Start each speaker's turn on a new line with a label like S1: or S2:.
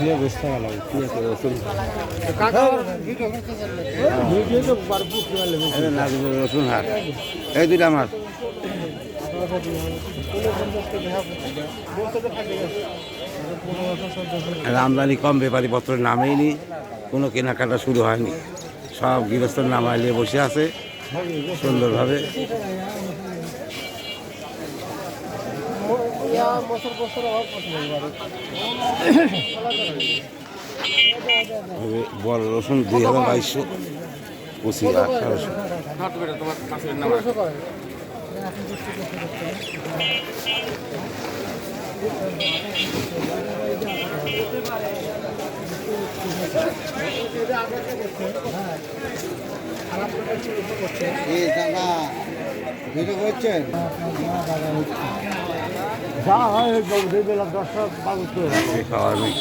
S1: দিয়ে বসতে গেলাম পেঁয়াজ রসুন নাজিবুর রসুন হাট এই দুইটা আমার আমদানি কম, ব্যাপারী পত্র নামেইনি, কোনো কেনাকাটা শুরু হয়নি, সব গৃহস্থর নামাইলে বসে আছে সুন্দরভাবে। বড় রসুন 2200 25 1800। যা হয় বেলা 10টা 12 খাওয়ার নেই।